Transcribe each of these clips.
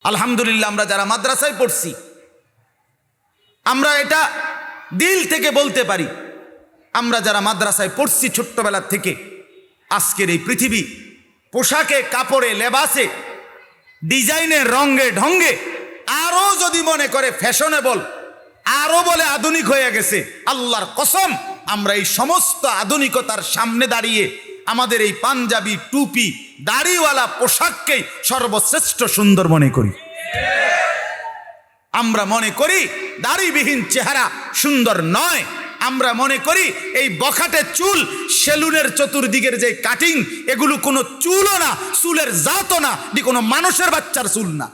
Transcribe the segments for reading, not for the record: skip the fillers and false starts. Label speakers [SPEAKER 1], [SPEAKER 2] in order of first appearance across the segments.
[SPEAKER 1] আলহামদুলিল্লাহ, আমরা যারা মাদ্রাসায় পড়ছি আমরা এটা দিল থেকে বলতে পারি, আমরা যারা মাদ্রাসায় পড়ছি ছোট্টবেলার থেকে, আজকের এই পৃথিবী পোশাকে, কাপড়ে, লেবাসে, ডিজাইনে, রঙে ঢঙ্গে আরো যদি মনে করে ফ্যাশনেবল, আরো বলে আধুনিক হয়ে গেছে, আল্লাহর কসম আমরা এই সমস্ত আধুনিকতার সামনে দাঁড়িয়ে আমাদের এই পাঞ্জাবি, টুপি, দাড়িওয়ালা পোশাককেই সর্বশ্রেষ্ঠ সুন্দর মনে করি। আমরা মনে করি দাড়িবিহীন চেহারা সুন্দর নয়। আমরা মনে করি এই বখাটে চুল, সেলুনের চতুর্দিকের যে কাটিং, এগুলো কোনো চুলও না, চুলের জাতও না, এটি কোনো মানুষের বাচ্চার চুল না,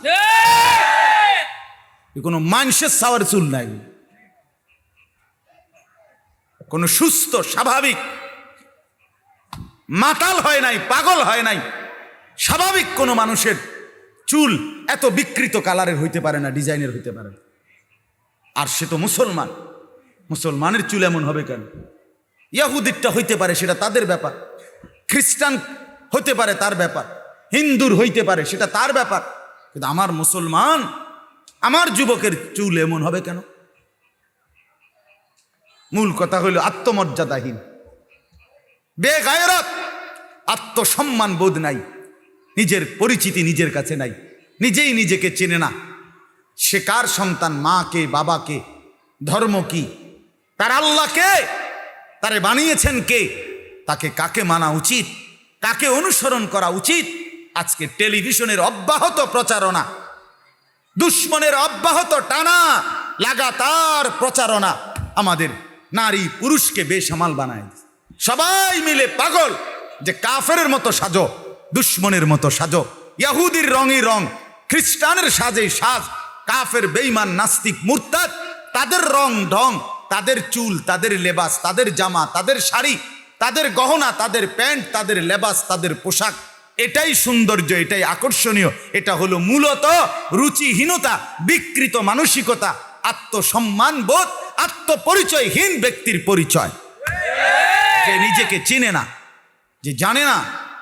[SPEAKER 1] কোনো মানুষের সাওয়ার চুল নাই, কোনো সুস্থ স্বাভাবিক মাতাল হয় নাই, পাগল হয় নাই, স্বাভাবিক কোনো মানুষের চুল এত বিকৃত কালারের হইতে পারে না, ডিজাইনের হইতে পারে না। আর সে তো মুসলমান, মুসলমানের চুল এমন হবে কেন? ইহুদিরটা হইতে পারে, সেটা তাদের ব্যাপার, খ্রিস্টান হতে পারে তার ব্যাপার, হিন্দুর হইতে পারে সেটা তার ব্যাপার, কিন্তু আমার মুসলমান, আমার যুবকের চুল এমন হবে কেন? মূল কথা হইল আত্মমর্যাদাহীন, বেগায়রত, আত্মসম্মান বোধ নাই, নিজের পরিচিতি নিজের কাছে নাই, নিজেই নিজেকে চেনে না। সে কার সন্তান, মা কে, বাবা কে, ধর্ম কি, তার আল্লাহ কে, তারে বানিয়েছেন কে, তাকে কাকে মানা উচিত, কাকে অনুসরণ করা উচিত? আজকে টেলিভিশনের অব্যাহত প্রচারণা, দুশ্মনের অব্যাহত টানা লাগাতার প্রচারণা আমাদের নারী পুরুষকে বেসামাল বানায়। সবাই মিলে পাগল যে কাফেরের মতো সাজো, দুশ্মনের মতো সাজো, ইহুদির রঙই রং, খ্রিস্টানের সাজেই সাজ, কাফের বেঈমান নাস্তিক মুরতাদ তাদের রং ঢং, তাদের চুল, তাদের লেবাস, তাদের জামা, তাদের শাড়ি, তাদের গহনা, তাদের প্যান্ট, তাদের লেবাস, তাদের পোশাক, এটাই সৌন্দর্য, এটাই আকর্ষণীয়। এটা হলো মূলত রুচিহীনতা, বিকৃত মানসিকতা, আত্মসম্মান বোধ, আত্মপরিচয়হীন ব্যক্তির পরিচয়। যে নিজেকে চিনে না, যে জানে না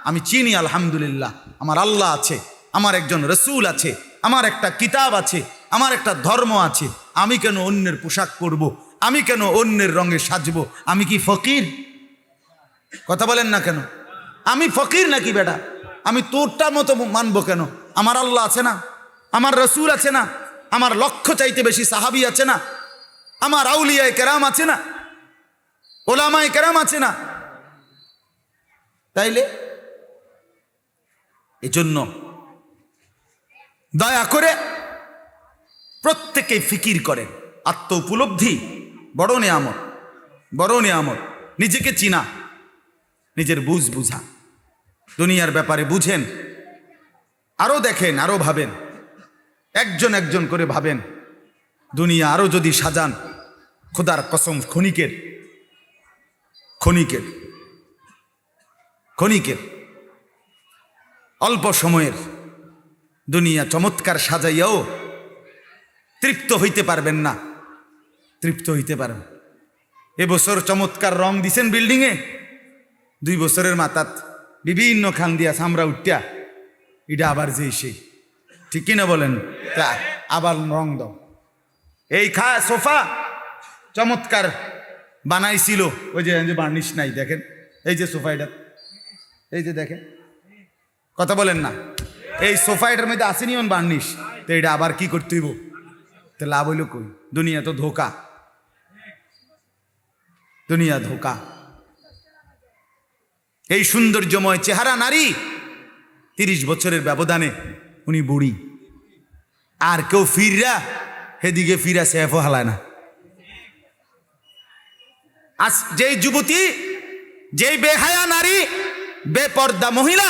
[SPEAKER 1] আমি চিনি আলহামদুলিল্লাহ, আমার আল্লাহ আছে, আমার একজন রসুল আছে, আমার একটা কিতাব আছে, আমার একটা ধর্ম আছে, আমি কেন অন্যের পোশাক পরব, আমি কেন অন্যের রঙে সাজবো? আমি কি ফকির? কথা বলেন না কেন? আমি ফকির নাকি বেটা? আমি তোরটার মতো মানবো কেন? আমার আল্লাহ আছে না, আমার রসুল আছে না, আমার লক্ষ চাইতে বেশি সাহাবি আছে না, আমার আউলিয়ায়ে কেরাম আছে না, ওলামায়ে কেরাম আছে না। তাইলে এজন্য দয়া করে প্রত্যেকেই ফিকির করেন, আত্ম উপলব্ধি বড় নেয়ামত, বড় নেয়ামত। নিজেকে চিনা, নিজের বুঝ বুঝা, দুনিয়ার ব্যাপারে বুঝেন, আরো দেখেন, আরো ভাবেন, একজন একজন করে ভাবেন। দুনিয়া আরো যদি সাজান, খোদার কসম ক্ষণিকের ক্ষণিকের ক্ষণিকের অল্প সময়ের দুনিয়া চমৎকার সাজাইয়াও তৃপ্ত হইতে পারবেন না, তৃপ্ত হইতে পারেন। এবছর চমৎকার রং দিছেন বিল্ডিংয়ে, 2 বছরের মাথাত বিভিন্ন খান দিয়া সামরা উঠিয়া এটা আবার যে সেই, ঠিক কিনা বলেন? তা আবার রং দাও। এই সোফা চমৎকার বানাইছিল, ওই যে বার্নিশ নাই, দেখেন এই যে সোফা, এটা এই যে দেখেন, কথা বলেন না, এই সোফা এটার মধ্যে আসেনি বার্নিশ, তো এটা আবার কি করতে হইব? তো লাভ হইল কই? দুনিয়া তো ধোকা, দুনিয়া ধোকা। এই সৌন্দর্যময় চেহারা নারী 30 বছরের ব্যবধানে উনি বুড়ি, আর কেউ ফিররা সেদিকে ফিরা সেফও হালায় না। আজ যেই যুবতী, যেই বেহায়া নারী, বেপর্দা মহিলা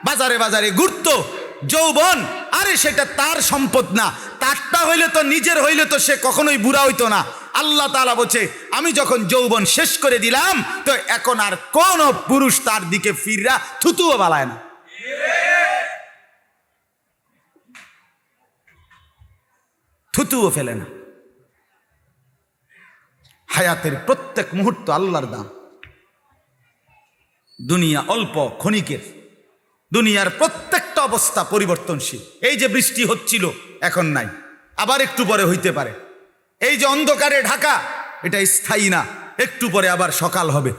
[SPEAKER 1] বাজারে বাজারে ঘুরতো, যৌবন, আরে সেটা তার সম্পদ না, তারটা হইলে তো, নিজের হইলে তো সে কখনোই বুড়া হইতো না। আল্লাহ তাআলা বলছে, আমি যখন যৌবন শেষ করে দিলাম, তো এখন আর কোন পুরুষ তার দিকে ফিররা থুতুও বালায় না। থুতুও ফেলে না। হায়াতের প্রত্যেক মুহূর্ত আল্লাহর দাম। দুনিয়া অল্প ক্ষণিকের, দুনিয়ার প্রত্যেকটা অবস্থা পরিবর্তনশীল। এই যে বৃষ্টি হচ্ছিল এখন নাই, আবার একটু পরে হইতে পারে। এই যে অন্ধকারে ঢাকা, এটা স্থায়ী না, একটু পরে আবার সকাল হবে।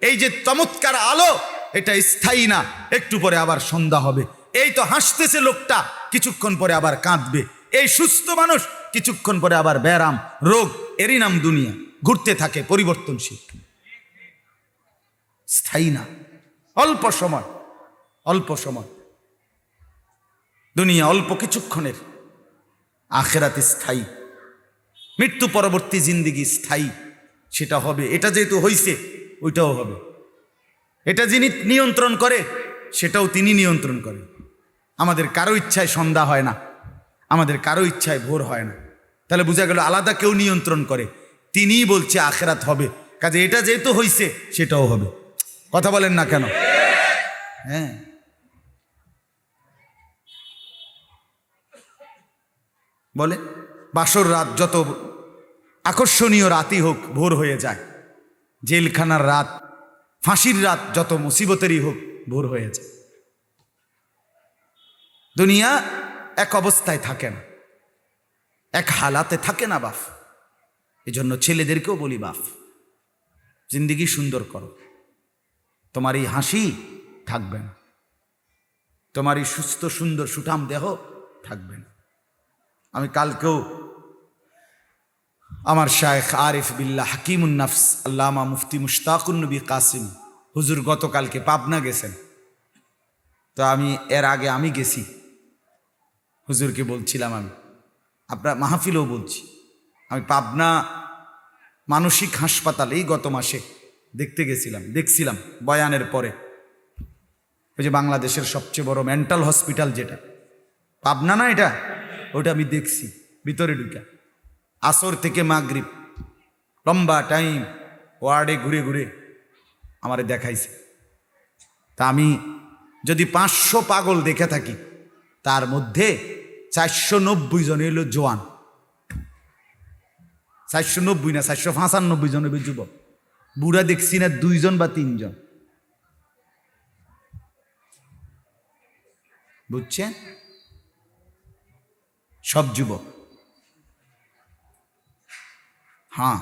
[SPEAKER 1] এই যে চমৎকার আলো, এটা স্থায়ী না, একটু পরে আবার সন্ধ্যা হবে। এই তো হাসতেছে লোকটা, কিছুক্ষণ পরে আবার কাঁদবে। এই সুস্থ মানুষ, কিছুক্ষণ পরে আবার ব্যারাম, রোগ। এরই নাম দুনিয়া, ঘুরতে থাকে, পরিবর্তনশীল, স্থায়ী না। অল্প সময়, অল্প সময় দুনিয়া, অল্প কিছুক্ষণের। আখেরাত স্থায়ী, মৃত্যু পরবর্তী জিন্দিগি স্থায়ী, সেটা হবে। এটা যেহেতু হইছে, ওইটাও হবে। এটা যিনি নিয়ন্ত্রণ করে, সেটাও তিনি নিয়ন্ত্রণ করে। আমাদের কারো ইচ্ছায় সন্ধ্যা হয় না, আমাদের কারো ইচ্ছায় ভোর হয় না। তাহলে বোঝা গেল আলাদা কেউ নিয়ন্ত্রণ করে, তিনিই বলছে আখেরাত হবে। কাজে এটা যেহেতু হইছে, সেটাও হবে। কথা বলেন না কেন? হ্যাঁ, বলে বাসর রাত যত আকর্ষণীয় রাতই হোক, ভোর হয়ে যায়। জেলখানার রাত, ফাঁসির রাত যত মুসিবতেরই হোক, ভোর হয়ে যায়। দুনিয়া এক অবস্থায় থাকে না, এক হালাতে থাকে না বাপ। এজন্য ছেলেদেরকেও বলি, বাপ জিন্দিগি সুন্দর করো। তোমার এই হাসি থাকবে না, তোমার এই সুস্থ সুন্দর সুঠাম দেহ থাকবে না। আমি কালকেও আমার শায়েখ আরিফ বিল্লাহ হাকিমুন নাফস আল্লামা মুফতি মুশতাকুন নবী কাসিম হুজুর গতকালকে পাবনা গেছেন। তো আমি এর আগে আমি গেছি, হুজুরকে বলছিলাম, আমি আপনার মাহফিলেও বলছি, আমি পাবনা মানসিক হাসপাতালেই গত মাসে দেখছিলাম বয়ানের পরে। ওই যে বাংলাদেশের সবচেয়ে বড় মেন্টাল হসপিটাল যেটা পাবনা না, এটা ওটা আমি দেখছি ভিতরে ঢুকা। আসর থেকে মাগরিব লম্বা টাইম ওয়ার্ডে ঘুরে ঘুরে আমারে দেখাইছে। তা আমি যদি 500 পাগল দেখে থাকি, তার মধ্যে 490 জন হইল জোয়ান। 490 না, 495 জন হইবে যুবক। বুড়া দেখছি না 2 জন বা 3 জন। বুঝছেন? সব যুবক। হ্যাঁ,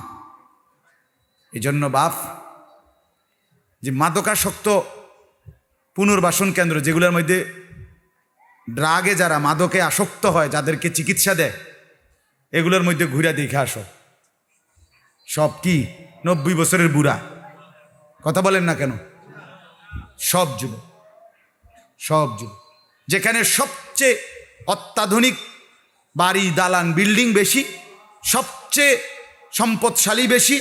[SPEAKER 1] এজন্য বাপ, যে মাদকাসক্ত পুনর্বাসন কেন্দ্র, যেগুলোর মধ্যে ড্রাগে যারা মাদকে আসক্ত হয়, যাদেরকে চিকিৎসা দেয়, এগুলোর মধ্যে ঘুরে দেখে আসো। সব কি 90 বছরের বুড়া? কথা বলেন না কেন? সব যুবক, সব যুবক। যেখানে সবচেয়ে অত্যাধুনিক বাড়ি, দালান, বিল্ডিং বেশি, সবচেয়ে সম্পদশালী বেশি,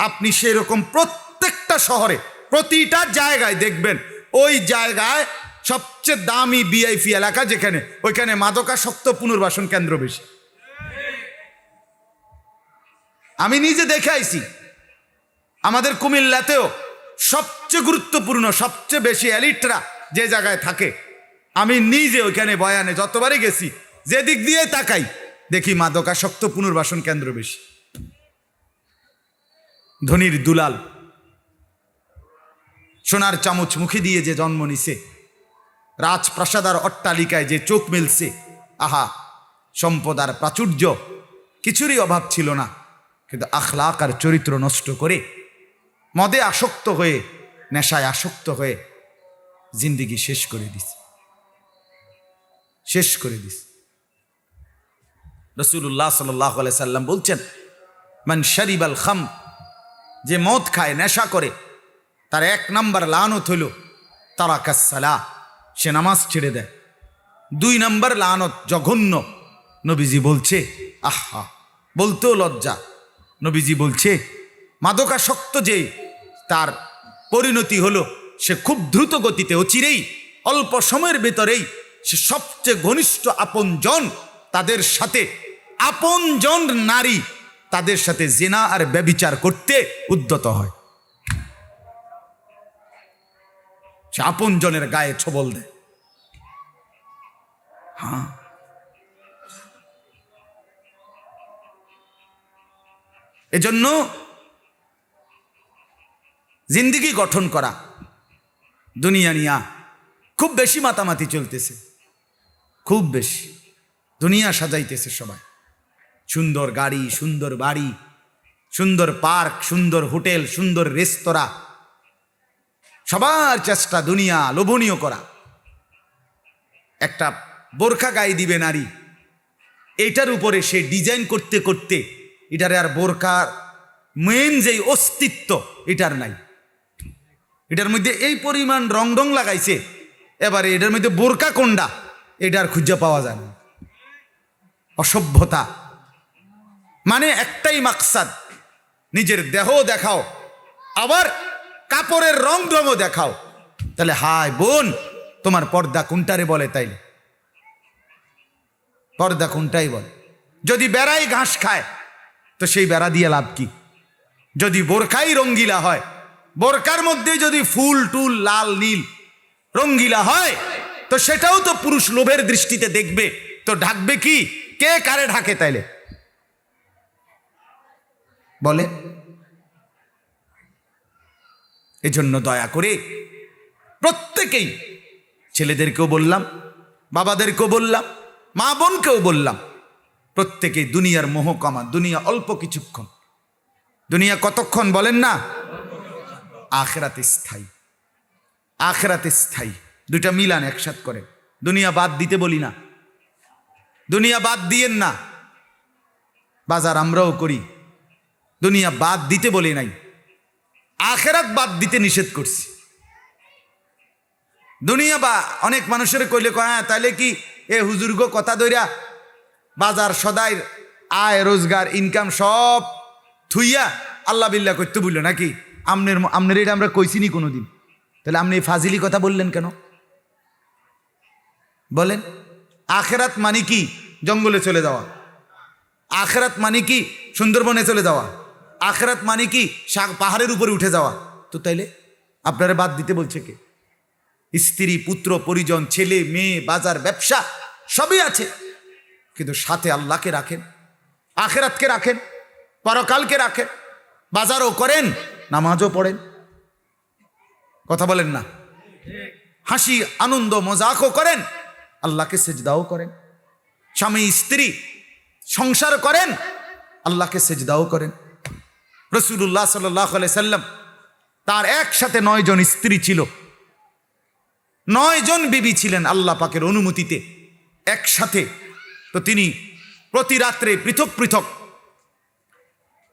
[SPEAKER 1] আপনি সেরকম প্রত্যেকটা শহরে প্রতিটা জায়গায় দেখবেন, ওই জায়গায় সবচেয়ে দামি ভিআইপি এলাকা যেখানে, ওইখানে মাদকাসক্ত পুনর্বাসন কেন্দ্র বেশি। আমি নিজে দেখে আইছি। আমাদের কুমিল্লাতেও সবচেয়ে গুরুত্বপূর্ণ, সবচেয়ে বেশি এলিটরা যে জায়গায় থাকে, আমি নিজে ওইখানে বয়ানে যতবারই গেছি, যে দিক দিয়ে তাকাই দেখি মাদকাসক্ত পুনর্বাসন কেন্দ্র বেশি। ধনির দুলাল, সোনার চামচ মুখে দিয়ে যে জন্ম নিছে, রাজপ্রাসাদার অট্টালিকায় যে চোখ মেলছে, আহা, সম্পদ আর প্রাচুর্য কিছুরই অভাব ছিল না, কিন্তু আখলাক আর চরিত্র নষ্ট করে, মদে আসক্ত হয়ে, নেশায় আসক্ত হয়ে জিন্দিগি শেষ করে দিছে, শেষ করে দিছে। রাসূলুল্লাহ সাল্লাল্লাহু আলাইহি সাল্লাম বলছেন, মান শারিবাল খাম, যে মদ খায়, নেশা করে, তার 1 নাম্বার লানত হইল তারাকাস সালাহ, সে নামাজ ছেড়ে দেয়। 2 নাম্বার লানত জঘন্য, নবীজি বলছে, আহা, বলতেও লজ্জা, নবীজি বলছে মাদকাসক্ত যে, তার পরিণতি হলো সে খুব দ্রুত গতিতে, অচিরেই, অল্প সময়ের ভেতরেই সে সবচেয়ে ঘনিষ্ঠ আপনজন, তাদের সাথে আপনজন নারী, তাদের সাথে জিনা আর ব্যভিচার করতে উদ্যত হয়। সে আপনজনের গায়ে ছবল দেয়। হ্যাঁ, এজন্য জিন্দিগি গঠন করা, দুনিয়া নিয়া খুব বেশি মাতামাতি চলতেছে। খুব বেশি। দুনিয়া সাজাইতেছে সবাই, সুন্দর গাড়ি, সুন্দর বাড়ি, সুন্দর পার্ক, সুন্দর হোটেল, সুন্দর রেস্তোরাঁ, সবার চেষ্টা দুনিয়া লোভনীয় করা। একটা বোরখা গায়ে দিবে নারী, এইটার উপরে সে ডিজাইন করতে করতে এটারে আর বোরকার মেন যেই অস্তিত্ব এটার নাই। এটার মধ্যে এই পরিমাণ রং রং লাগাইছে, এবারে এটার মধ্যে বোরকা কোনটা এটার খুঁজে পাওয়া যায় না। অসভ্যতা। মানে একটাই মাকসাদ, নিজের দেহ দেখাও, আবার কাপড়ের রং রঙও দেখাও। তাহলে হায় বোন, তোমার পর্দা কোনটারে বলে? তাইলে পর্দা কোনটাই বলে? যদি বেড়াই ঘাস খায় তো সেই বেড়া দিয়ে লাভ কি? যদি বোরকাই রঙ্গিলা হয়, বোরকার মধ্যে যদি ফুল টুল লাল নীল রঙ্গিলা হয়, তো সেটাও তো পুরুষ লোভের দৃষ্টিতে দেখবে, তো ঢাকবে কি? কে কারে ঢাকে তাইলে বলে? এজন্য দয়া করে প্রত্যেকেই, ছেলেদেরকেও বললাম, বাবাদেরকেও বললাম, মা বোনকেও বললাম, প্রত্যেকেই দুনিয়ার মোহ কমা। দুনিয়া অল্প কিছুক্ষণ। দুনিয়া কতক্ষণ বলেন না? আখিরাত স্থায়ী। আখিরাত স্থায়ী। দুইটা মিলান একসাথ করে। দুনিয়া বাদ দিতে বলি না, দুনিয়া বাদ দিয়েন না। বাজার আমরাও করি, দুনিয়া বাদ দিতে বলি নাই, আখিরাত বাদ দিতে নিষেধ করছি। দুনিয়া বা অনেক মানুষের কইলে কয়, হ্যাঁ তাইলে কি এ হুজুর্গ কথা ধইরা বাজার সদাই আয় রোজগার ইনকাম সব থুইয়া আল্লাহ বিল্লাহ করতে বললো নাকি? আমনের এটা আমরা কইছিনি কোনোদিন। তাহলে আপনি এই ফাজিলি কথা বললেন কেন বলেন? আখিরাত মানে কি? জঙ্গলে চলে যাওয়া। আখিরাত মানে কি? সুন্দরবনে চলে যাওয়া। আখিরাত মানে কি? পাহাড়ের উপরে উঠে যাওয়া। তো তাইলে আপনারা বাদ দিতে বলছে কে? স্ত্রী, পুত্র, পরিজন, ছেলে মেয়ে, বাজার, ব্যবসা সবই আছে, কিন্তু সাথে আল্লাহকে রাখেন, আখিরাতকে রাখেন, পরকালকে রাখেন। বাজারও করেন, নামাজও পড়েন। কথা বলেন না? হাসি আনন্দ মজাকও করেন, আল্লাহকে সেজদাও করেন। স্বামী স্ত্রী সংসার করেন, আল্লাহকে সেজদাও করেন। রাসূলুল্লাহ সাল্লাল্লাহু আলাইহি সাল্লাম, তার একসাথে 9 জন স্ত্রী ছিল, 9 জন বিবি ছিলেন আল্লাহ পাকের অনুমতিতে একসাথে। তো তিনি প্রতি রাত্রে পৃথক পৃথক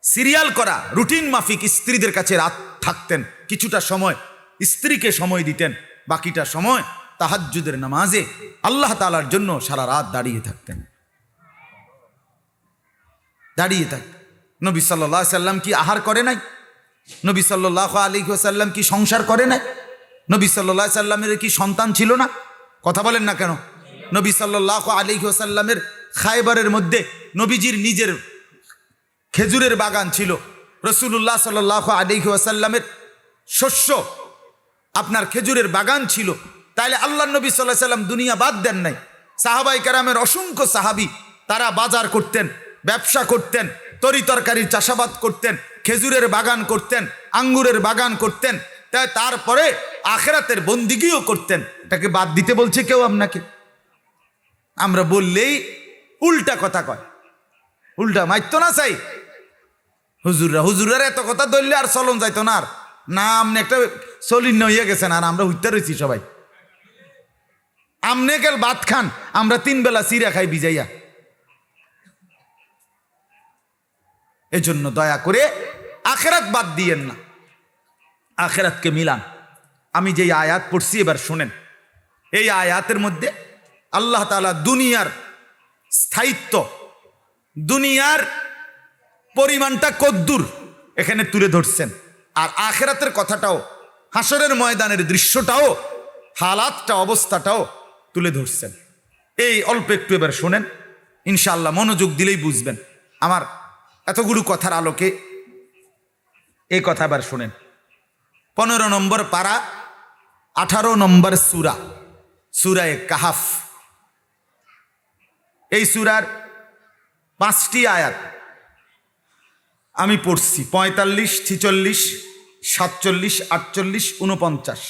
[SPEAKER 1] সিরিয়াল করা রুটিন মাফিক স্ত্রীদের কাছে রাত থাকতেন। কিছুটা সময় স্ত্রীকে সময় দিতেন, বাকিটা সময় তাহাজ্জুদের নামাজে আল্লাহ তাআলার জন্য সারা রাত দাঁড়িয়ে থাকতেন। দাঁড়িয়ে থাকতেন। নবী সাল্লাল্লাহু আলাইহি সাল্লাম কি আহার করে নাই? নবী সাল্লাল্লাহু আলাইহি ওয়াসাল্লাম কি সংসার করে নাই? নবী সাল্লাল্লাহু আলাইহি সাল্লামের কি সন্তান ছিল না? কথা বলেন না কেন? নবী সাল্লাল্লাহু আলাইহি ওয়াসাল্লামের খায়বারের মধ্যে নবীজির নিজের খেজুরের বাগান ছিল। রাসূলুল্লাহ সাল্লাল্লাহু আলাইহি ওয়াসাল্লামের শস্য আপনার খেজুরের বাগান ছিল। তাইলে আল্লাহ নবী সাল্লাল্লাহু আলাইহি সাল্লাম দুনিয়া বাদ দেন নাই। সাহাবায়ে কেরামের অসংখ্য সাহাবী তারা বাজার করতেন, ব্যবসা করতেন, তরি তরকারির চাষাবাদ করতেন, খেজুরের বাগান করতেন, আঙ্গুরের বাগান করতেন, তাই তারপরে আখিরাতের বন্দিগিও করতেন। এটাকে বাদ দিতে বলছে কেউ আপনাকে? আমরা বললেই উল্টা কথা কয়, উল্টা মাইতো না চাই। হুজুররা এত কথা ধরলে আর চলন যাইতো না। আর না আপনি একটা চলিন হইয়া গেছেন, আর আমরা হইতে রয়েছি সবাই। আমনে গেল ভাত খান, আমরা 3 বেলা চিরা খাই ভিজাইয়া। এজন্য দয়া করে আখিরাত বাদ দিয়েন না, আখিরাতকে মিলান। আমি যে আয়াত পড়ছি এবার শুনেন। এই আয়াতের মধ্যে আল্লাহ তাআলা দুনিয়ার স্থায়িত্ব, দুনিয়ার পরিমাণটা কদ্দুর এখানে তুলে ধরছেন, আর আখিরাতের কথাটাও, হাসরের ময়দানের দৃশ্যটাও, হালাতটা, অবস্থাটাও তুলে ধরছেন। এই অল্প একটু এবার শোনেন, ইনশাআল্লাহ মনোযোগ দিলেই বুঝবেন। আমার এতগুলো কথার আলোকে এই কথা এবার শোনেন। 15 নম্বর পারা, 18 নম্বর সূরা, সূরায়ে কাহাফ। এই সূরার 5টি আয়াত আমি পড়ছি, 45, 46, 47, 48, 49।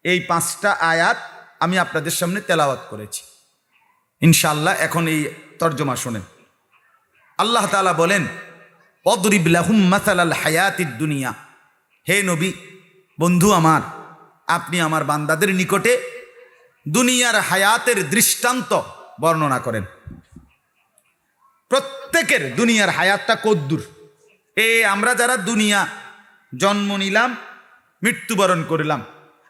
[SPEAKER 1] এই 5টা আয়াত আমি আপনাদের সামনে তেলাওয়াত করেছি। ইনশাআল্লাহ এখন এই তর্জমা শোনেন। আল্লাহ তাআলা বলেন, অদরিব লাহুম মাসালাল হায়াতিদ দুনিয়া। হে নবী, বন্ধু আমার, আপনি আমার বান্দাদের নিকটে দুনিয়ার হায়াতের দৃষ্টান্ত বর্ণনা করেন। প্রত্যেকের দুনিয়ার হায়াতটা কদ্দুর। আমরা যারা দুনিয়া জন্ম নিলাম, মৃত্যুবরণ করলাম,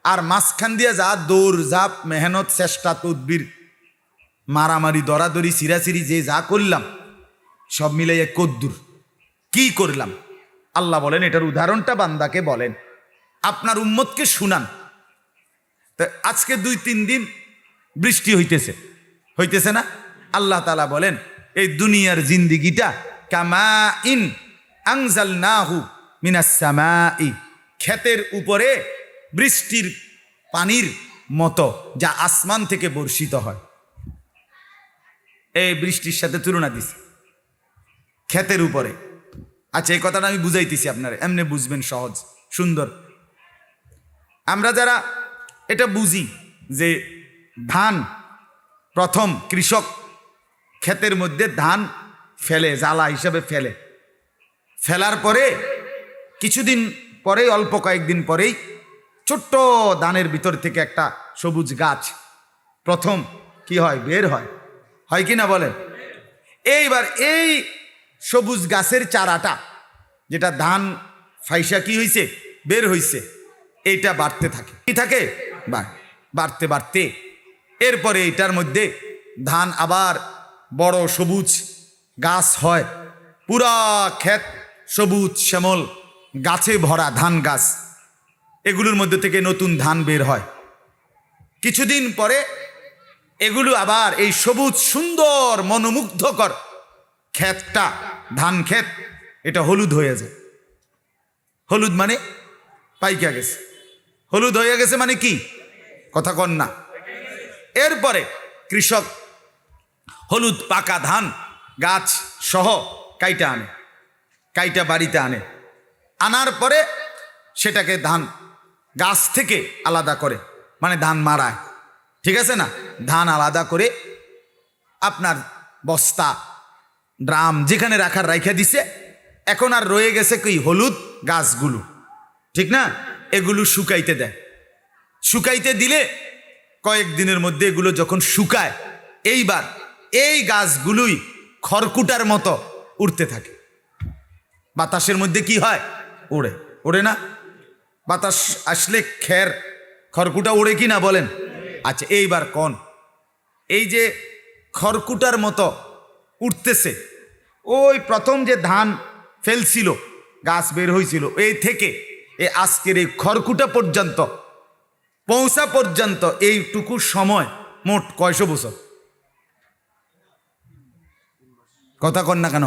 [SPEAKER 1] আর মাঝখান দিয়ে যা দৌড় ঝাঁপ মেহনত চেষ্টা তদবির মারামারি দরাদরি সিরাসিরি যে যা করলাম সব মিলাইয়া কদ্দুর কি করলাম। আল্লাহ বলেন এটার উদাহরণটা বান্দাকে বলেন, আপনার উম্মতকে শুনান। তো আজকে 2-3 দিন বৃষ্টি হইতেছে না? আল্লাহ তাআলা বলেন এই দুনিয়ার জিন্দিগিটা কামা ইন আনজালনাহু মিনাস সামাই, ক্ষেতের উপরে বৃষ্টির পানির মতো যা আসমান থেকে বর্ষিত হয়। এই বৃষ্টির সাথে তুলনা দিছে ক্ষেতের উপরে। আচ্ছা, এই কথাটা আমি বুঝাইতেছি আপনারা, এমনি বুঝবেন, সহজ সুন্দর। আমরা যারা এটা বুঝি যে ধান প্রথম কৃষক ক্ষেতের মধ্যে ধান ফেলে, জ্বালা হিসাবে ফেলার পরে কিছুদিন পরে, অল্প কয়েকদিন পরেই ছোট্ট ধানের ভিতর থেকে একটা সবুজ গাছ প্রথম কি হয়, বের হয় কি না বলেন? এইবার এই সবুজ গাছের চারাটা, যেটা ধান ফাইসা কি হয়েছে, বের হয়েছে, এইটা বাড়তে থাকে। কি থাকে? বাড়তে বাড়তে এরপরে এইটার মধ্যে ধান আবার বড় সবুজ গাছ হয়, পুরা ক্ষেত সবুজ শ্যামল গাছে ভরা ধান গাছ। এগুলোর মধ্যে থেকে নতুন ধান বের হয়। কিছুদিন পরে এগুলো আবার এই সবুজ সুন্দর মনোমুগ্ধকর ক্ষেতটা, ধান ক্ষেত, এটা হলুদ হয়ে যায়। হলুদ মানে পাইকা গেছে। হলুদ হয়ে গেছে মানে কি? কথা কন না। এরপরে কৃষক হলুদ পাকা ধান গাছ সহ কাইটা বাড়িতে আনার পরে সেটাকে ধান গাছ থেকে আলাদা করে, মানে ধান মাড়ায়, ঠিক আছে না? ধান আলাদা করে আপনার বস্তা ড্রাম যেখানে রাখা দিছে। এখন আর রয়ে গেছে কি, হলুদ গাছগুলো, ঠিক না? এগুলো শুকাইতে দেয়। শুকাইতে দিলে কয়েকদিনের মধ্যে এগুলো যখন শুকায়, এইবার এই গাছগুলোই খড়কুটার মতো উড়তে থাকে। বাতাসের মধ্যে কি হয়? ওড়ে না? বাতাস আসলে খড়কুটা ওড়ে কি না বলেন? আচ্ছা, এইবার কোন এই যে খড়কুটার মতো উঠতেছে, ওই প্রথম যে ধান ফেলছিল, গাছ বের হয়েছিল, এই থেকে এই আজকের এই খড়কুটা পর্যন্ত পৌঁছা পর্যন্ত এইটুকু সময় মোট কয়শো বছর? কথা কন না কেন?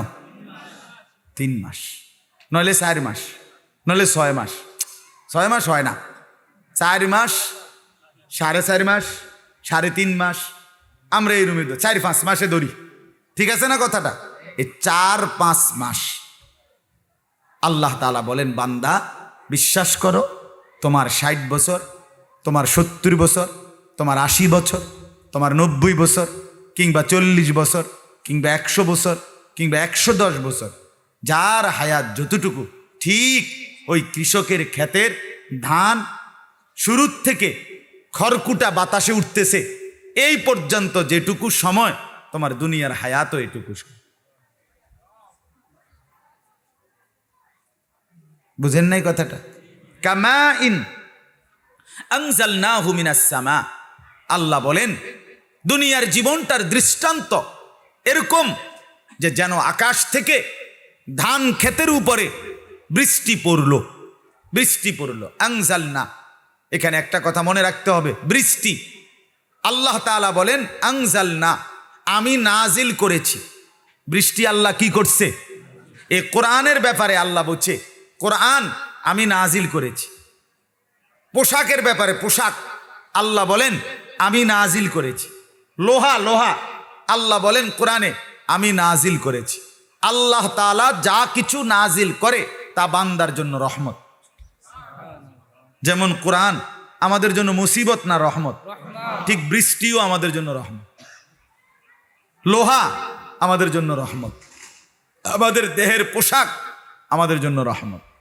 [SPEAKER 1] 3 মাস, নইলে 4 মাস, নইলে 6 মাস। 6 মাস হয় না, 4 মাস, 4.5 মাস, 3.5 মাস, আমরা এই রুমে 4-5 মাসে ধরি, ঠিক আছে না কথাটা? এই 4-5 মাস আল্লাহ তাআলা বলেন, বান্দা বিশ্বাস করো, তোমার 60 বছর, তোমার 70 বছর, তোমার 80 বছর, তোমার 90 বছর, কিংবা 40 বছর, কিংবা 100 বছর, কিংবা 110 বছর, যার হায়াত যতটুকু, ঠিক ওই কৃষকের ক্ষেতের ধান শুরুর থেকে খড়কুটা বাতাসে উঠতেছে এই পর্যন্ত যেটুকু সময়, তোমার দুনিয়ার হায়াতও এটুকু। বুঝেন নাই কথাটা? কামা ইন আনজালনাহু মিনাস সামা। আল্লাহ বলেন দুনিয়ার জীবনটার দৃষ্টান্ত এরকম যে যেন আকাশ থেকে ধান ক্ষেতের উপরে বৃষ্টি পড়লো। আনজালনা, এখানে একটা কথা মনে রাখতে হবে, বৃষ্টি। আল্লাহ তাআলা বলেন আনজালনা, আমি নাজিল করেছি। বৃষ্টি আল্লাহ কি করছে? এ কোরআনের ব্যাপারে আল্লাহ বলছে, কোরআন আমি নাজিল করেছি। পোশাকের ব্যাপারে, পোশাক আল্লাহ বলেন আমি নাজিল করেছি। লোহা আল্লাহ বলেন কোরআনে আমি নাজিল করেছি। আল্লাহ তাআলা যা কিছু নাজিল করে তা বান্দার জন্য রহমত। যেমন কোরআন আমাদের জন্য মুসিবত না রহমত, ঠিক বৃষ্টিও আমাদের জন্য রহমত। লোহা আমাদের জন্য রহমত, আমাদের দেহের পোশাক আমাদের জন্য রহমত।